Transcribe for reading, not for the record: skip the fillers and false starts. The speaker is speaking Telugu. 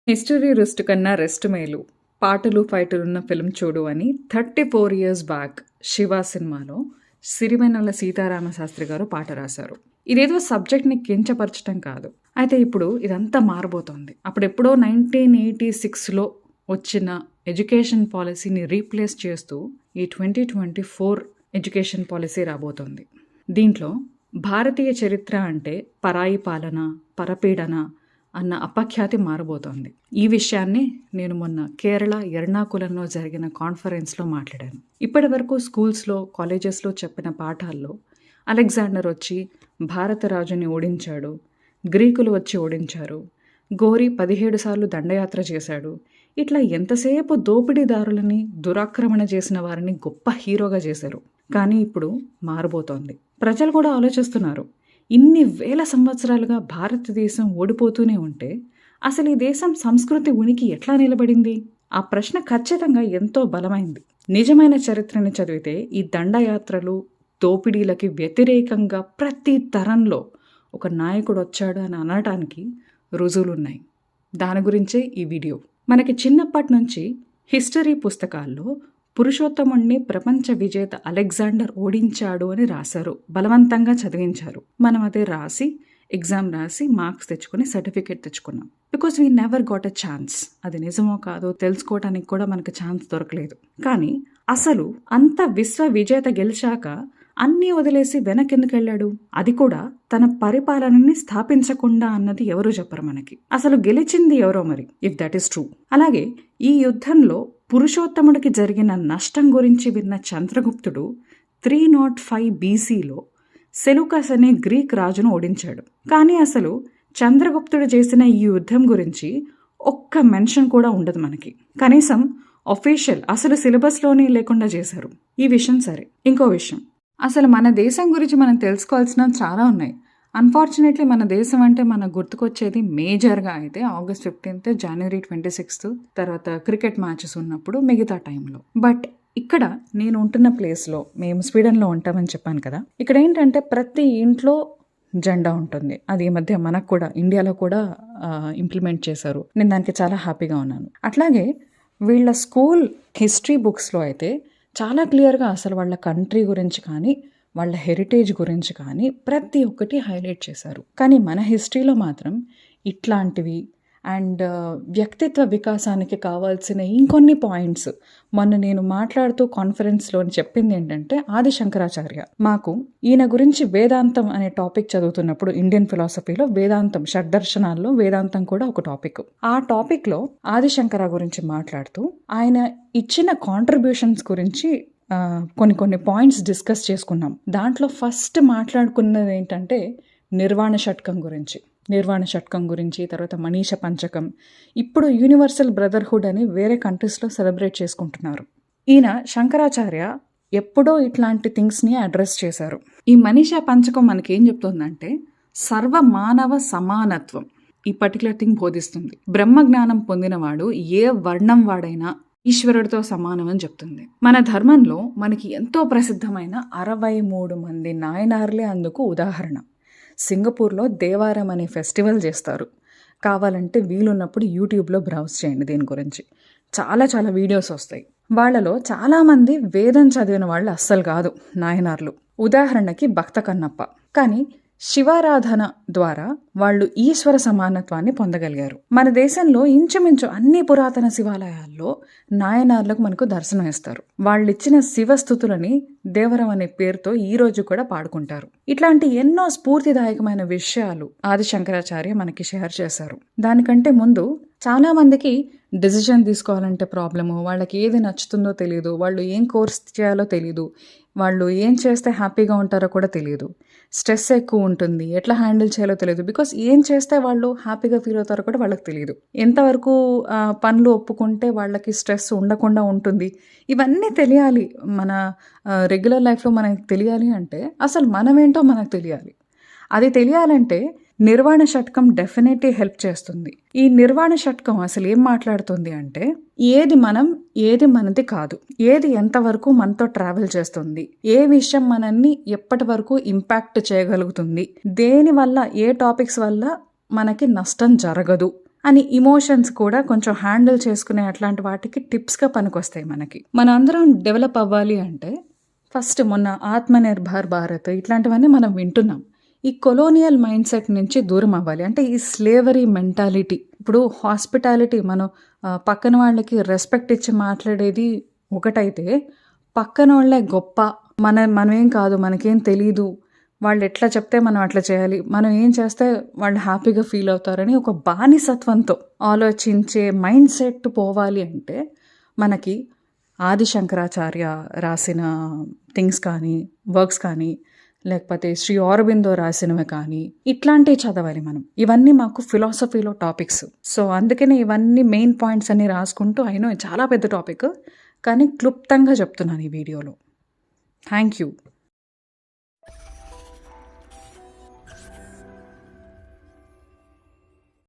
హిస్టరీ రుస్ట్ కన్నా రెస్ట్ మేలు పాటలు ఫైటులున్న ఫిల్మ్ చూడు అని 34 years బ్యాక్ శివ సినిమాలో సిరివెన్నెల సీతారామ శాస్త్రి గారు పాట రాశారు. ఇదేదో సబ్జెక్ట్ని కించపరచడం కాదు. అయితే ఇప్పుడు ఇదంతా మారబోతోంది. అప్పుడెప్పుడో 1986లో వచ్చిన ఎడ్యుకేషన్ పాలసీని రీప్లేస్ చేస్తూ ఈ 2024 ఎడ్యుకేషన్ పాలసీ రాబోతోంది. దీంట్లో భారతీయ చరిత్ర అంటే పరాయి పాలన, పరపీడన అన్న అపఖ్యాతి మారబోతోంది. ఈ విషయాన్ని నేను మొన్న కేరళ ఎర్నాకులంలో జరిగిన కాన్ఫరెన్స్లో మాట్లాడాను. ఇప్పటి వరకు స్కూల్స్లో, కాలేజెస్లో చెప్పిన పాఠాల్లో అలెగ్జాండర్ వచ్చి భారతరాజుని ఓడించాడు, గ్రీకులు వచ్చి ఓడించారు, గోరి 17 సార్లు దండయాత్ర చేశాడు, ఇట్లా ఎంతసేపు దోపిడీదారులని, దురాక్రమణ చేసిన వారిని గొప్ప హీరోగా చేశారు. కానీ ఇప్పుడు మారబోతోంది. ప్రజలు కూడా ఆలోచిస్తున్నారు. ఇన్ని వేల సంవత్సరాలుగా భారతదేశం ఓడిపోతూనే ఉంటే అసలు ఈ దేశం సంస్కృతి ఉనికి ఎట్లా నిలబడింది? ఆ ప్రశ్న ఖచ్చితంగా ఎంతో బలమైంది. నిజమైన చరిత్రని చదివితే ఈ దండయాత్రలు, దోపిడీలకి వ్యతిరేకంగా ప్రతి తరంలో ఒక నాయకుడు వచ్చాడు అని అనడానికి రుజువులున్నాయి. దాని గురించే ఈ వీడియో. మనకి చిన్నప్పటి నుంచి హిస్టరీ పుస్తకాల్లో పురుషోత్తముణ్ణి ప్రపంచ విజేత అలెగ్జాండర్ ఓడించాడు అని రాశారు, బలవంతంగా చదివించారు. మనం అదే రాసి ఎగ్జామ్ రాసి మార్క్స్ తెచ్చుకొని సర్టిఫికేట్ తెచ్చుకున్నాం. Because we never got a chance. అది నిజమో కాదో తెలుసుకోవడానికి కూడా మనకు ఛాన్స్ దొరకలేదు. కానీ అసలు అంత విశ్వ విజేత గెలిచాక అన్నీ వదిలేసి వెనకెందుకు వెళ్ళాడు? అది కూడా తన పరిపాలనని స్థాపించకుండా అన్నది ఎవరు చెప్పరు మనకి. అసలు గెలిచింది ఎవరో మరి, ఇఫ్ దట్ ఈస్ ట్రూ. అలాగే ఈ యుద్ధంలో పురుషోత్తముడికి జరిగిన నష్టం గురించి విన్న చంద్రగుప్తుడు 305 BCలో సెలూకస్ అనే గ్రీక్ రాజును ఓడించాడు. కానీ అసలు చంద్రగుప్తుడు చేసిన ఈ యుద్ధం గురించి ఒక్క మెన్షన్ కూడా ఉండదు మనకి. కనీసం అఫీషియల్ అసలు సిలబస్లోనే లేకుండా చేశారు. ఈ విషయం సరే. ఇంకో విషయం, అసలు మన దేశం గురించి మనం తెలుసుకోవాల్సిన చాలా ఉన్నాయి. అన్ఫార్చునేట్లీ మన దేశం అంటే మనకు గుర్తుకొచ్చేది మేజర్గా అయితే August 15th, January 26th, తర్వాత క్రికెట్ మ్యాచెస్ ఉన్నప్పుడు, మిగతా టైంలో. బట్ ఇక్కడ నేను ఉంటున్న ప్లేస్లో, మేము స్వీడన్లో ఉంటామని చెప్పాను కదా, ఇక్కడ ఏంటంటే ప్రతి ఇంట్లో జెండా ఉంటుంది. అది ఈ మధ్య మనకు కూడా ఇండియాలో కూడా ఇంప్లిమెంట్ చేశారు. నేను దానికి చాలా హ్యాపీగా ఉన్నాను. అట్లాగే వీళ్ళ స్కూల్ హిస్టరీ బుక్స్లో అయితే చాలా క్లియర్గా అసలు వాళ్ళ కంట్రీ గురించి కానీ, వాళ్ళ హెరిటేజ్ గురించి కానీ ప్రతి ఒక్కటి హైలైట్ చేశారు. కానీ మన హిస్టరీలో మాత్రం ఇట్లాంటివి అండ్ వ్యక్తిత్వ వికాసానికి కావాల్సిన ఇంకొన్ని పాయింట్స్ మొన్న నేను మాట్లాడుతూ కాన్ఫరెన్స్లో చెప్పింది ఏంటంటే, ఆది శంకరాచార్య మాకు ఈయన గురించి వేదాంతం అనే టాపిక్ చదువుతున్నప్పుడు, ఇండియన్ ఫిలాసఫీలో వేదాంతం, షడ్దర్శనాల్లో వేదాంతం కూడా ఒక టాపిక్. ఆ టాపిక్లో ఆది శంకర గురించి మాట్లాడుతూ ఆయన ఇచ్చిన కాంట్రిబ్యూషన్స్ గురించి కొన్ని పాయింట్స్ డిస్కస్ చేసుకున్నాం. దాంట్లో ఫస్ట్ మాట్లాడుకున్నది ఏంటంటే నిర్వాణ షట్కం గురించి, తర్వాత మనీష పంచకం. ఇప్పుడు యూనివర్సల్ బ్రదర్హుడ్ అని వేరే కంట్రీస్లో సెలబ్రేట్ చేసుకుంటున్నారు. ఈయన శంకరాచార్య ఎప్పుడో ఇట్లాంటి థింగ్స్ని అడ్రస్ చేశారు. ఈ మనీష పంచకం మనకి ఏం చెప్తుందంటే సర్వ మానవ సమానత్వం ఈ పర్టికులర్ థింగ్ బోధిస్తుంది. బ్రహ్మజ్ఞానం పొందినవాడు ఏ వర్ణం వాడైనా ఈశ్వరుడితో సమానం అని చెప్తుంది. మన ధర్మంలో మనకి ఎంతో ప్రసిద్ధమైన 63 మంది నాయనార్లే అందుకు ఉదాహరణ. సింగపూర్లో దేవారం అనే ఫెస్టివల్ చేస్తారు. కావాలంటే వీలున్నప్పుడు యూట్యూబ్లో బ్రౌజ్ చేయండి, దీని గురించి చాలా చాలా వీడియోస్ వస్తాయి. వాళ్ళలో చాలామంది వేదం చదివిన వాళ్ళు అస్సలు కాదు నాయనార్లు. ఉదాహరణకి భక్త కన్నప్ప. కానీ శివారాధన ద్వారా వాళ్ళు ఈశ్వర సమానత్వాన్ని పొందగలిగారు. మన దేశంలో ఇంచుమించు అన్ని పురాతన శివాలయాల్లో నాయనార్లకు మనకు దర్శనం ఇస్తారు. వాళ్ళు ఇచ్చిన శివస్థుతులని దేవరం అనే పేరుతో ఈ రోజు కూడా పాడుకుంటారు. ఇట్లాంటి ఎన్నో స్ఫూర్తిదాయకమైన విషయాలు ఆది శంకరాచార్య మనకి షేర్ చేశారు. దానికంటే ముందు చాలా మందికి డెసిషన్ తీసుకోవాలంటే ప్రాబ్లము, వాళ్ళకి ఏది నచ్చుతుందో తెలియదు, వాళ్ళు ఏం కోర్స్ చేయాలో తెలియదు, వాళ్ళు ఏం చేస్తే హ్యాపీగా ఉంటారో కూడా తెలియదు, స్ట్రెస్ ఎక్కువ ఉంటుంది, ఎట్లా హ్యాండిల్ చేయాలో తెలియదు. బికాస్ ఏం చేస్తే వాళ్ళు హ్యాపీగా ఫీల్ అవుతారో కూడా వాళ్ళకి తెలియదు, ఎంతవరకు పనులు ఒప్పుకుంటే వాళ్ళకి స్ట్రెస్ ఉండకుండా ఉంటుంది. ఇవన్నీ తెలియాలి. మన రెగ్యులర్ లైఫ్లో మనకి తెలియాలి అంటే అసలు మనమేంటో మనకు తెలియాలి. అది తెలియాలంటే నిర్వాణ షట్కం డెఫినెట్లీ హెల్ప్ చేస్తుంది. ఈ నిర్వాణ షట్కం అసలు ఏం మాట్లాడుతుంది అంటే ఏది మనం, ఏది మనది కాదు, ఏది ఎంతవరకు మనతో ట్రావెల్ చేస్తుంది, ఏ విషయం మనల్ని ఎప్పటి వరకు ఇంపాక్ట్ చేయగలుగుతుంది, దేని వల్ల, ఏ టాపిక్స్ వల్ల మనకి నష్టం జరగదు అని ఇమోషన్స్ కూడా కొంచెం హ్యాండిల్ చేసుకునే అట్లాంటి వాటికి టిప్స్‌గా పనికొస్తాయి మనకి. మనందరం డెవలప్ అవ్వాలి అంటే ఫస్ట్ మొన్న ఆత్మనిర్భర్ భారత్ ఇట్లాంటివన్నీ మనం వింటున్నాం. ఈ కొలోనియల్ మైండ్ సెట్ నుంచి దూరం అవ్వాలి. అంటే ఈ స్లేవరీ మెంటాలిటీ. ఇప్పుడు హాస్పిటాలిటీ మనం పక్కన వాళ్ళకి రెస్పెక్ట్ ఇచ్చి మాట్లాడేది ఒకటైతే, పక్కనోళ్ళే గొప్ప, మనమేం కాదు, మనకేం తెలీదు, వాళ్ళు ఎట్లా చెప్తే మనం అట్లా చేయాలి, మనం ఏం చేస్తే వాళ్ళు హ్యాపీగా ఫీల్ అవుతారని ఒక బానిసత్వంతో ఆలోచించే మైండ్ సెట్ పోవాలి అంటే మనకి ఆది శంకరాచార్య రాసిన థింగ్స్ కానీ, వర్క్స్ కానీ, లేకపోతే శ్రీ అరబిందో రాసినవి కానీ ఇట్లాంటివి చదవాలి మనం. ఇవన్నీ మాకు ఫిలాసఫీలో టాపిక్స్. సో అందుకనే ఇవన్నీ మెయిన్ పాయింట్స్ అన్ని రాసుకుంటూ చాలా పెద్ద టాపిక్, కానీ క్లుప్తంగా చెప్తున్నాను ఈ వీడియోలో. Thank you.